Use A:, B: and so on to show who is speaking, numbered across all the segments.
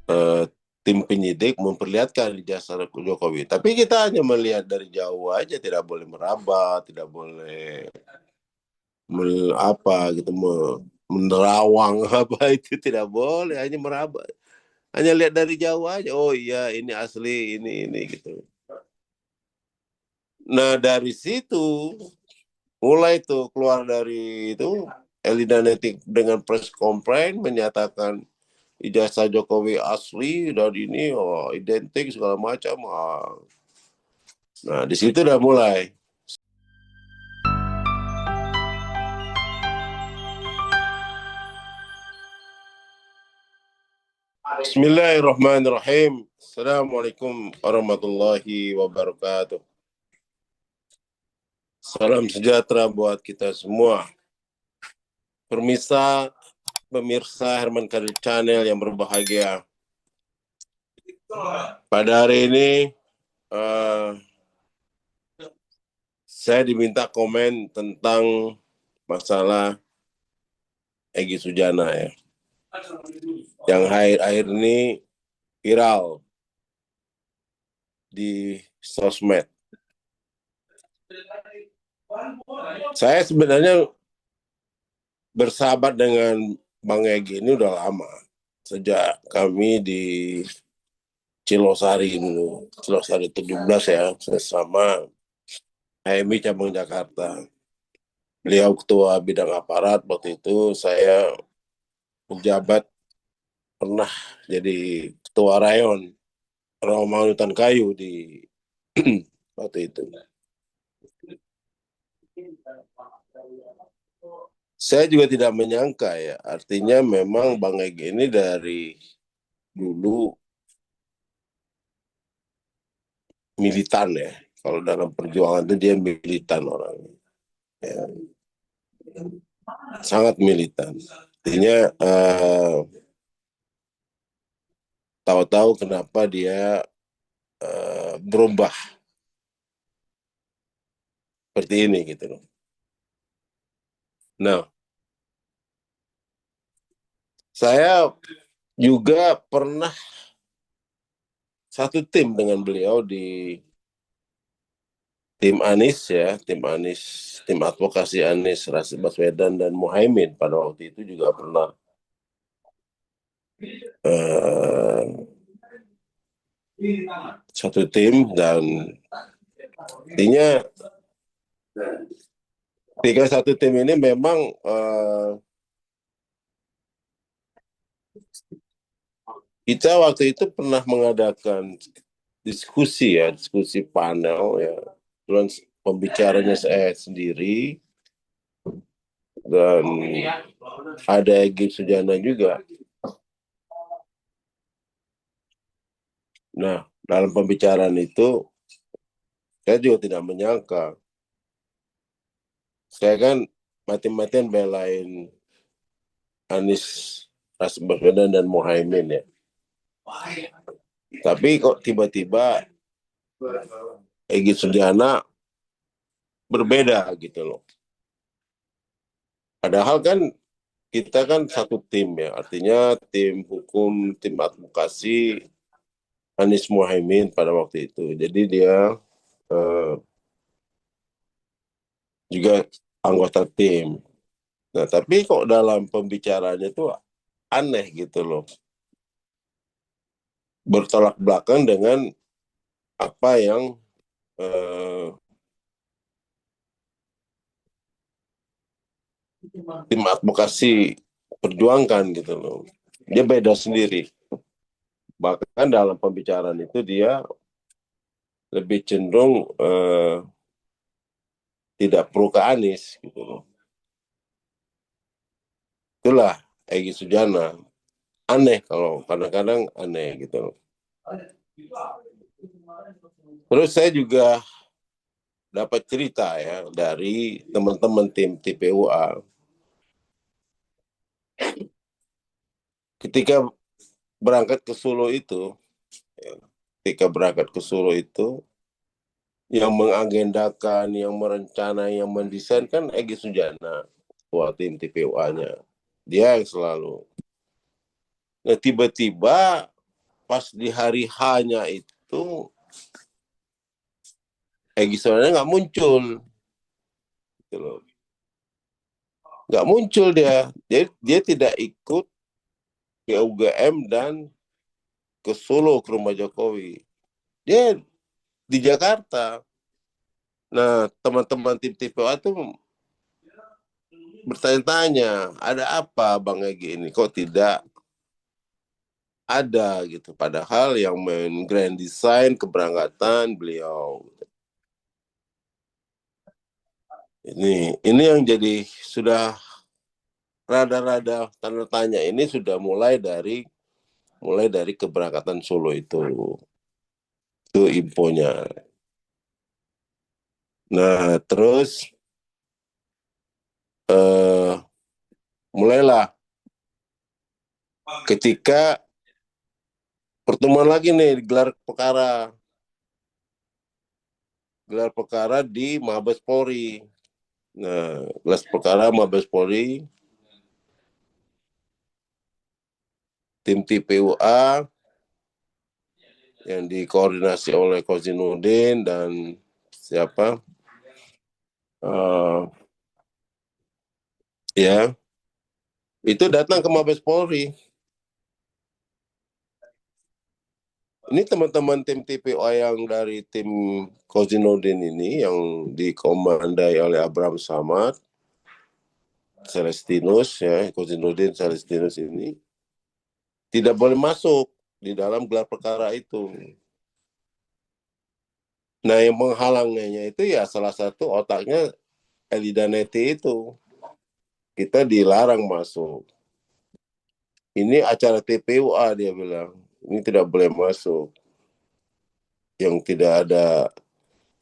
A: eh, tim penyidik memperlihatkan ijazah Jokowi. Tapi kita hanya melihat dari jauh aja, tidak boleh meraba, tidak boleh apa gitu, menerawang apa itu tidak boleh, hanya meraba, hanya lihat dari jauh aja. Oh iya, ini asli, ini gitu. Nah dari situ mulai tuh keluar dari itu Elidanetik dengan press conference menyatakan ijazah Jokowi asli dan ini oh, identik segala macam. Ah. Nah di situ udah mulai. Bismillahirrahmanirrahim. Assalamualaikum warahmatullahi wabarakatuh. Salam sejahtera buat kita semua. Pemirsa, pemirsa Herman Kadir Channel yang berbahagia. Pada hari ini uh, saya diminta komen tentang masalah Egy Sujana ya, yang akhir-akhir ini viral di sosmed. Saya sebenarnya bersahabat dengan Bang Egy ini udah lama, sejak kami di Cilosari dulu, Cilosari 17 ya, sama HMI Cabang Jakarta. Beliau ketua bidang aparat waktu itu, saya pejabat pernah jadi ketua rayon Rawamangun Kayu di waktu itu. Saya juga tidak menyangka ya, artinya memang Bang Egy ini dari dulu militan ya. Kalau dalam perjuangan itu dia militan orangnya. Ya. Sangat militan. Artinya tahu-tahu kenapa dia berubah seperti ini gitu loh. Nah, saya juga pernah satu tim dengan beliau di tim Anies ya, tim Anies, tim advokasi Anies Rashid Baswedan dan Muhaimin pada waktu itu juga pernah eh, satu tim, dan artinya tiga satu tim ini memang kita waktu itu pernah mengadakan diskusi ya, diskusi panel ya. Terus pembicaranya saya sendiri dan ada Egy Sujana juga. Nah, dalam pembicaraan itu saya juga tidak menyangka. Saya kan mati-matian belain Anies Rashid Baswedan dan Muhaimin ya. Tapi kok tiba-tiba Egy Sujana berbeda gitu loh. Padahal kan kita kan satu tim ya, artinya tim hukum, tim advokasi Anies Muhaimin pada waktu itu. Jadi dia eh, juga anggota tim. Nah, tapi kok dalam pembicaraannya itu aneh gitu loh. Bertolak belakang dengan apa yang eh, tim advokasi perjuangkan gitu loh. Dia beda sendiri. Bahkan dalam pembicaraan itu dia lebih cenderung tidak pro ke Anies gitu loh. Itulah Egy Sujana. Aneh, kalau kadang-kadang aneh gitu loh. Terus saya juga dapat cerita ya dari teman-teman tim TPUA. Ketika berangkat ke Solo itu, ya, ketika berangkat ke Solo itu, yang mengagendakan, yang merencana, yang mendesain kan Egy Sujana, ketua tim TPUA-nya. Dia yang selalu. Nah tiba-tiba pas di hari H-nya itu Egy sebenarnya nggak muncul, gitu loh. Nggak muncul dia tidak ikut ke UGM dan ke Solo ke rumah Jokowi. Dia di Jakarta. Nah, teman-teman tim TPO itu bertanya-tanya, ada apa Bang Egy ini? Kok tidak ada gitu? Padahal yang main grand design keberangkatan beliau. Ini yang jadi sudah rada-rada tanda tanya ini sudah mulai dari keberangkatan Solo itu infonya. Nah terus eh, mulailah ketika pertemuan lagi nih gelar perkara di Mabes Polri. Nah gelar perkara Mabes Polri, tim TPUA yang dikoordinasi oleh Kozinudin dan siapa uh, ya itu datang ke Mabes Polri. Ini teman-teman tim TPO yang dari tim Kozinudin ini yang dikomandai oleh Abraham Samad, Celestinus ya, Kozinudin Celestinus ini tidak boleh masuk di dalam gelar perkara itu. Nah, yang menghalangnya itu ya salah satu otaknya Elida Neti itu. Kita dilarang masuk. Ini acara TPUA dia bilang. Ini tidak boleh masuk. Yang tidak ada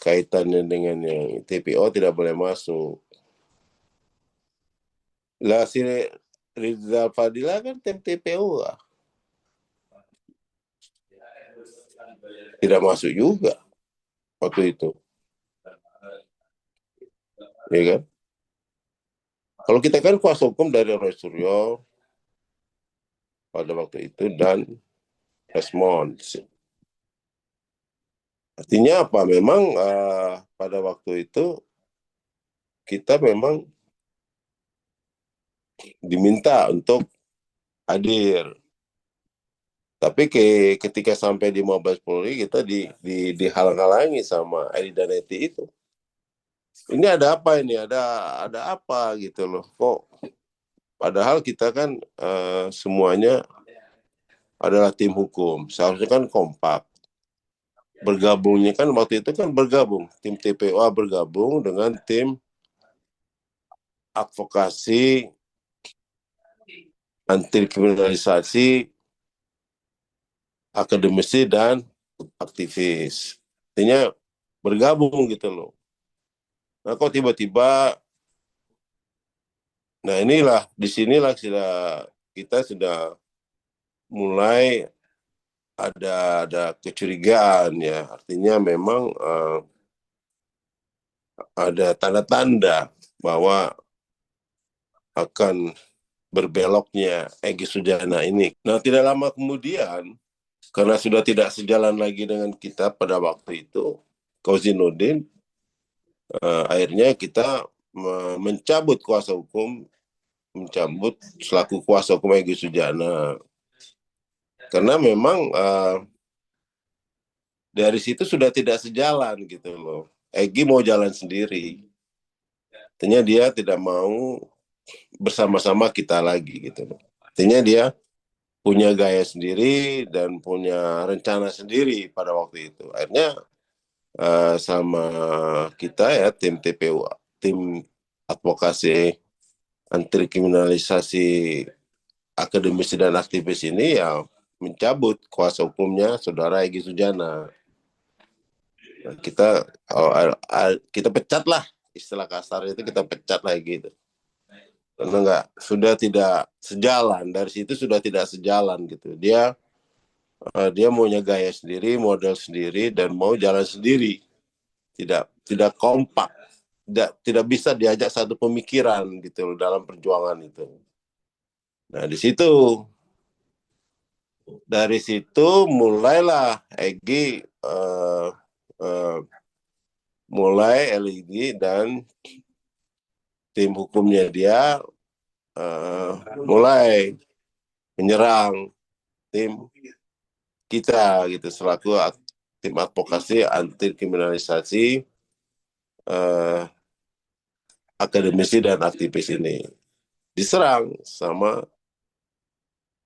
A: kaitannya dengan yang TPO tidak boleh masuk. Lah si Rizal Fadila kan tim TPUA. Tidak masuk juga waktu itu. Ya kan? Kalau kita kan kuasa hukum dari Roy Suryo pada waktu itu dan Desmond. Artinya apa? Memang pada waktu itu kita memang diminta untuk hadir. Tapi ketika sampai di Mabes Polri kita dihalang-halangi sama Edi Daneti itu. Ini ada apa ini? Ada apa gitu loh? Kok padahal kita kan semuanya adalah tim hukum. Seharusnya kan kompak. Bergabungnya kan waktu itu kan bergabung. Tim TPOA bergabung dengan tim advokasi anti kriminalisasi akademisi dan aktivis. Artinya bergabung gitu loh. Nah kok tiba-tiba, nah inilah, disinilah kita sudah mulai ada kecurigaan ya. Artinya memang ada tanda-tanda bahwa akan berbeloknya Egy Sujana ini. Nah tidak lama kemudian, karena sudah tidak sejalan lagi dengan kita pada waktu itu, Kozinudin, akhirnya kita mencabut kuasa hukum, mencabut selaku kuasa hukum Egy Sujana. Karena memang dari situ sudah tidak sejalan gitu loh. Egy mau jalan sendiri. Artinya dia tidak mau bersama-sama kita lagi gitu loh. Artinya dia punya gaya sendiri dan punya rencana sendiri pada waktu itu. Akhirnya sama kita ya tim TPU, tim advokasi anti kriminalisasi akademisi dan aktivis ini ya mencabut kuasa hukumnya saudara Egy Sujana. Nah, kita pecat lah, istilah kasar itu kita pecat lagi gitu. Karena sudah tidak sejalan, dari situ sudah tidak sejalan gitu. Dia maunya gaya sendiri, model sendiri, dan mau jalan sendiri, tidak kompak, tidak bisa diajak satu pemikiran gitu loh dalam perjuangan itu. Nah di situ dari situ mulailah Egy mulai LED dan tim hukumnya dia mulai menyerang tim kita gitu selaku tim advokasi anti kriminalisasi eh, akademisi dan aktivis ini diserang sama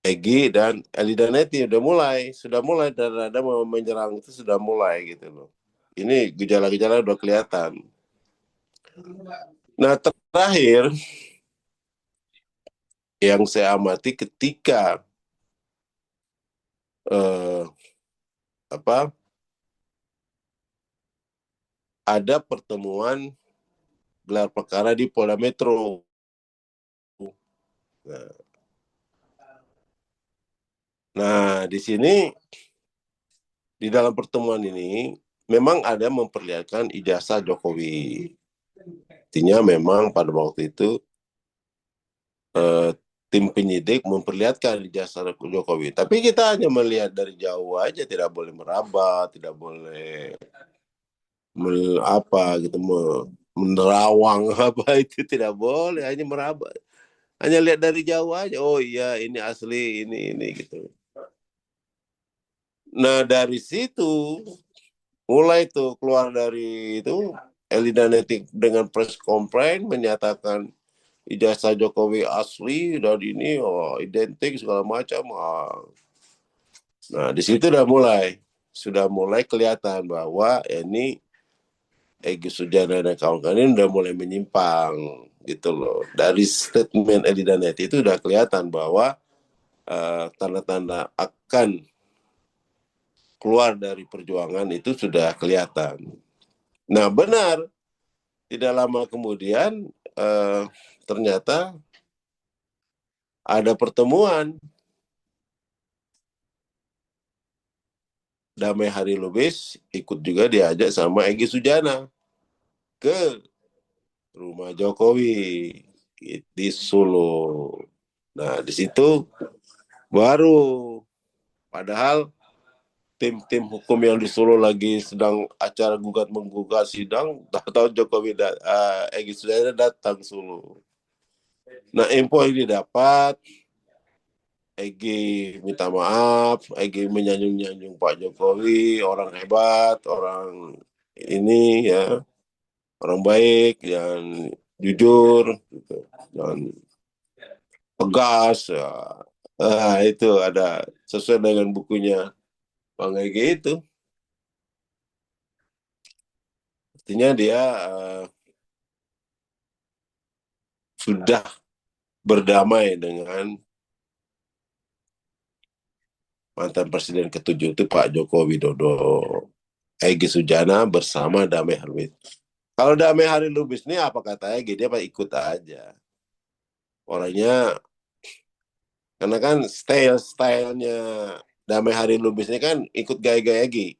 A: Egy dan Elida Neti sudah mulai dan ada mau menyerang itu sudah mulai gitu loh. Ini gejala-gejala udah kelihatan. Nah terakhir yang saya amati ketika eh, apa ada pertemuan gelar perkara di Polda Metro. Nah, di sini di dalam pertemuan ini memang ada memperlihatkan ijazah Jokowi. Artinya memang pada waktu itu tim penyidik memperlihatkan ijazah Jokowi. Tapi kita hanya melihat dari jauh aja, tidak boleh meraba, tidak boleh apa gitu menerawang apa itu tidak boleh, hanya meraba. Hanya lihat dari jauh aja, oh iya ini asli, ini gitu. Nah dari situ mulai tuh keluar dari itu Elida Netik dengan press conference menyatakan ijazah Jokowi asli dan ini identik segala macam. Nah di situ sudah mulai kelihatan bahwa ini Egy Sujana dan kawan-kawan ini udah mulai menyimpang gitu loh. Dari statement Elida Netik itu udah kelihatan bahwa tanda-tanda akan keluar dari perjuangan itu sudah kelihatan. Nah benar, tidak lama kemudian ternyata ada pertemuan Damai Hari Lubis ikut juga diajak sama Egy Sujana ke rumah Jokowi di Solo. Nah di situ baru padahal tim-tim hukum yang di Solo lagi sedang acara gugat menggugat sidang, tahu Jokowi Egy Sujana datang Solo. Nah info ini dapat Egy minta maaf, Egy menyanjung-nyanjung Pak Jokowi, orang hebat, orang ini ya, orang baik dan jujur, gitu. Dan tegas ya. Itu ada sesuai dengan bukunya Bang Egy itu. Artinya dia sudah berdamai dengan mantan presiden ketujuh itu Pak Joko Widodo. Egy Sujana bersama Damai Harlubis. Kalau Damai Hari Lubis ini apa kata Egy? Dia ikut aja. Orangnya, karena kan stylenya Damai Hari Lubis ini kan ikut gaya-gaya Egy.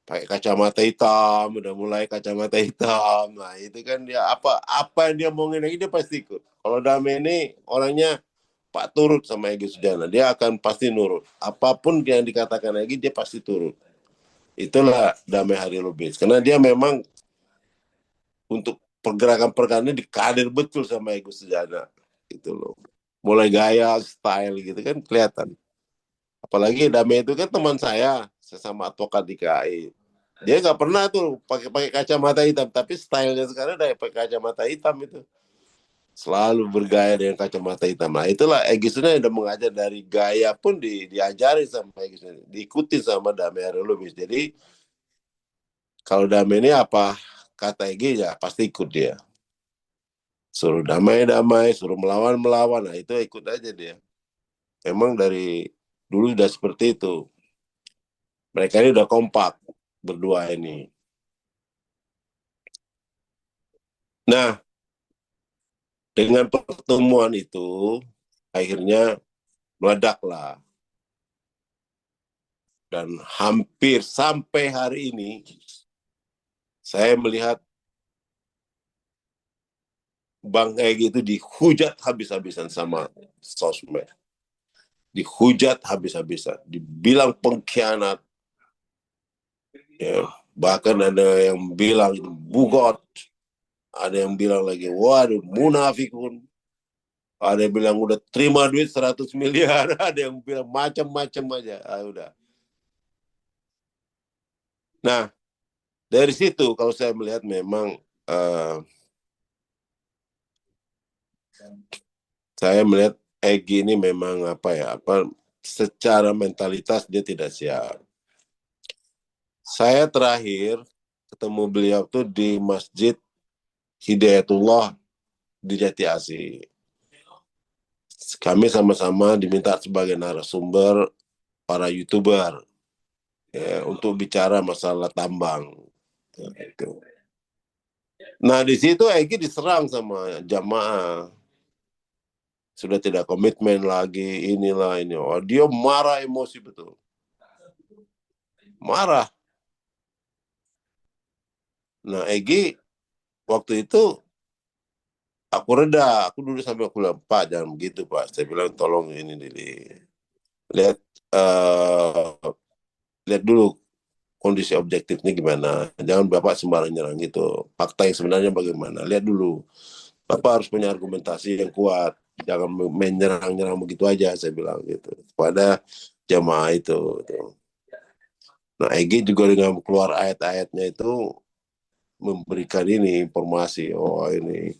A: Pakai kacamata hitam, udah mulai kacamata hitam. Nah itu kan dia apa yang dia omongin lagi dia pasti ikut. Kalau Damai ini orangnya Pak turut sama Egy Sujana, dia akan pasti nurut. Apapun yang dikatakan Egy dia pasti turut. Itulah Damai Hari Lubis. Karena dia memang untuk pergerakan-pergerakan ini dikader betul sama Egy Sujana. Gitu loh. Mulai gaya, style gitu kan kelihatan. Apalagi Damai itu kan teman saya sesama advokat di KAI. Dia nggak pernah tuh pakai kacamata hitam, tapi stylenya sekarang udah pakai kacamata hitam itu. Selalu bergaya dengan kacamata hitam. Nah itulah Egy Sujana udah mengajar dari gaya pun diajari sama Egy Sujana, diikuti sama Damai Hari Lubis. Jadi kalau Damai ini apa kata Egy ya pasti ikut dia. Suruh damai-damai, suruh melawan-melawan, nah itu ikut aja dia. Emang dari dulu udah seperti itu. Mereka ini udah kompak berdua ini. Nah, dengan pertemuan itu akhirnya meledaklah. Dan hampir sampai hari ini saya melihat Bang Egy itu dihujat habis-habisan sama sosmed. dihujat habis-habisan, dibilang pengkhianat, ya. Bahkan ada yang bilang itu bugot, ada yang bilang lagi, waduh, munafikun, ada yang bilang udah terima duit 100 miliar, ada yang bilang macam-macam aja. Udah. Nah, dari situ kalau saya melihat memang saya melihat Egy ini memang secara mentalitas dia tidak siap. Saya terakhir ketemu beliau tuh di Masjid Hidayatullah di Jati Asih. Kami sama-sama diminta sebagai narasumber para YouTuber, ya, untuk bicara masalah tambang. Ya, gitu. Nah, di situ Egy diserang sama jamaah. Sudah tidak komitmen lagi, inilah ini. Oh, dia marah, emosi betul. Marah. Nah, Egy waktu itu aku reda, aku dulu sampai aku bilang, Pak jangan begitu Pak. Saya bilang tolong ini lihat lihat dulu kondisi objektifnya gimana. Jangan Bapak sembarang nyerang gitu. Fakta yang sebenarnya bagaimana. Lihat dulu. Bapak harus punya argumentasi yang kuat. Jangan menyerang-nyerang begitu aja, saya bilang gitu. Kepada jamaah itu. Gitu. Nah, Egy juga dengan keluar ayat-ayatnya itu memberikan ini informasi. Oh ini.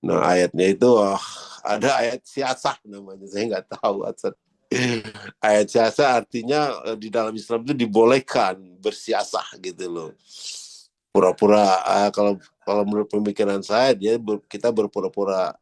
A: Nah, ayatnya itu ada ayat siasah namanya. Saya nggak tahu. Ayat siasah artinya di dalam Islam itu dibolehkan bersiasah gitu loh. Pura-pura kalau kalau menurut pemikiran saya kita berpura-pura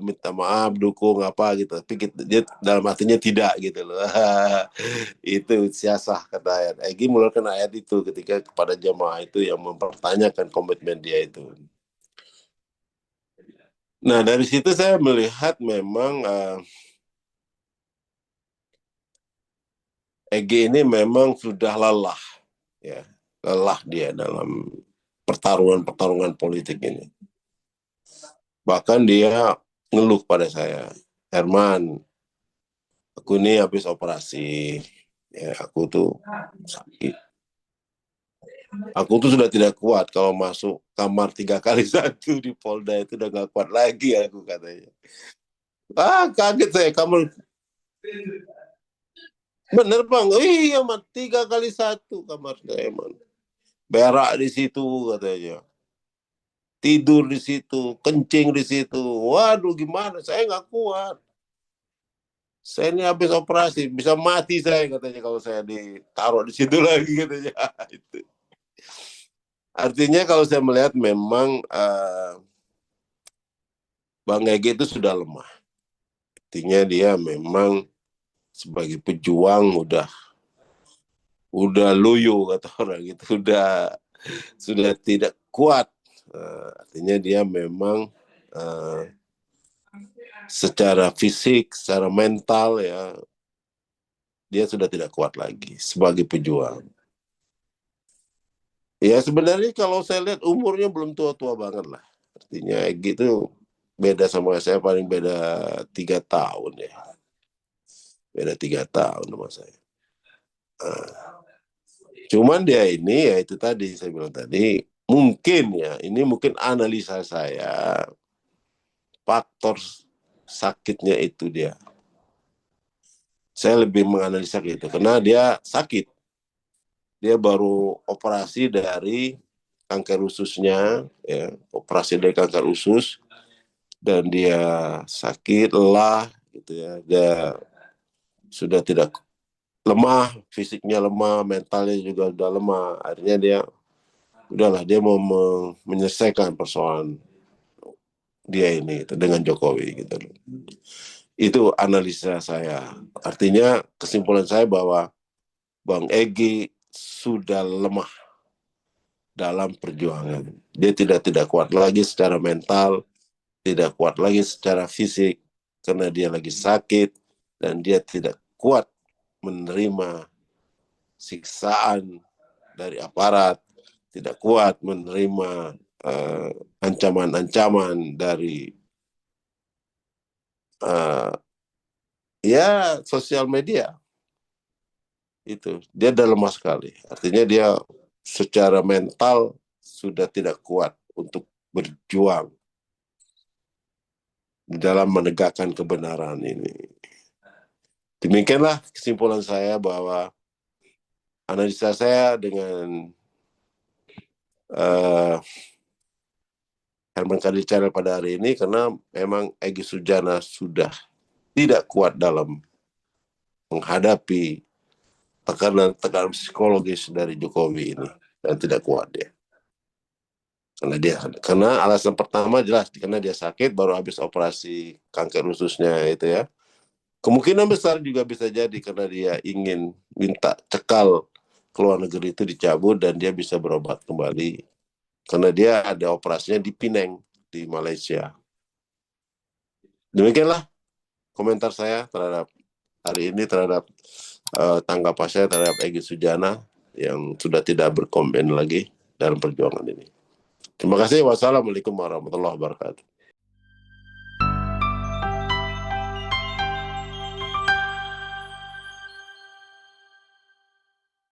A: minta maaf, dukung apa gitu. Tapi dia dalam artinya tidak gitu loh. Itu siasah kata ayat. Egy mengeluarkan ayat itu ketika kepada jamaah itu yang mempertanyakan komitmen dia itu. Nah, dari situ saya melihat memang Egy ini memang sudah lelah, ya, lelah dia dalam pertarungan politik ini. Bahkan dia ngeluh pada saya, Herman, aku ini habis operasi, ya, aku tuh sakit. Aku tuh sudah tidak kuat kalau masuk kamar 3x1 di Polda itu udah gak kuat lagi aku katanya. Kaget saya, kamu bener bang? Oh, iya man, 3x1 kamar saya man. Berak di situ katanya. Tidur di situ, kencing di situ. Waduh gimana? Saya nggak kuat. Saya ini habis operasi, bisa mati saya katanya kalau saya ditaruh di situ lagi katanya. Itu. Artinya kalau saya melihat memang Bang Egy itu sudah lemah. Artinya dia memang sebagai pejuang udah loyo kata orang itu, sudah tidak kuat. Artinya dia memang secara fisik, secara mental ya dia sudah tidak kuat lagi sebagai pejuang. Ya sebenarnya kalau saya lihat umurnya belum tua-tua banget lah. Artinya gitu beda sama saya paling beda 3 tahun ya. Beda 3 tahun sama saya. Cuman dia ini ya itu tadi saya bilang tadi mungkin ya ini mungkin analisa saya faktor sakitnya itu dia. Saya lebih menganalisa gitu karena dia sakit. Dia baru operasi dari kanker ususnya, ya, operasi dari kanker usus, dan dia sakit, lelah, gitu ya. Dia sudah tidak lemah, fisiknya lemah, mentalnya juga sudah lemah. Akhirnya dia, udahlah, dia mau menyelesaikan persoalan dia ini gitu, dengan Jokowi gitu. Itu analisa saya. Artinya kesimpulan saya bahwa Bang Egy sudah lemah dalam perjuangan. Dia tidak kuat lagi secara mental, tidak kuat lagi secara fisik karena dia lagi sakit dan dia tidak kuat menerima siksaan dari aparat, tidak kuat menerima ancaman-ancaman dari Ya, sosial media itu dia udah lemah sekali. Artinya dia secara mental sudah tidak kuat untuk berjuang dalam menegakkan kebenaran ini. Demikianlah kesimpulan saya bahwa analisa saya dengan uh, Herman Kadicara pada hari ini karena memang Egy Sujana sudah tidak kuat dalam menghadapi tekanan psikologis dari Jokowi ini dan tidak kuat dia. Karena alasan pertama jelas karena dia sakit baru habis operasi kanker ususnya itu ya. Kemungkinan besar juga bisa jadi karena dia ingin minta cekal ke luar negeri itu dicabut dan dia bisa berobat kembali. Karena dia ada operasinya di Penang di Malaysia. Demikianlah komentar saya terhadap hari ini terhadap tanggapan saya terhadap Egy Sujana yang sudah tidak berkomen lagi dalam perjuangan ini. Terima kasih. Wassalamualaikum warahmatullahi wabarakatuh.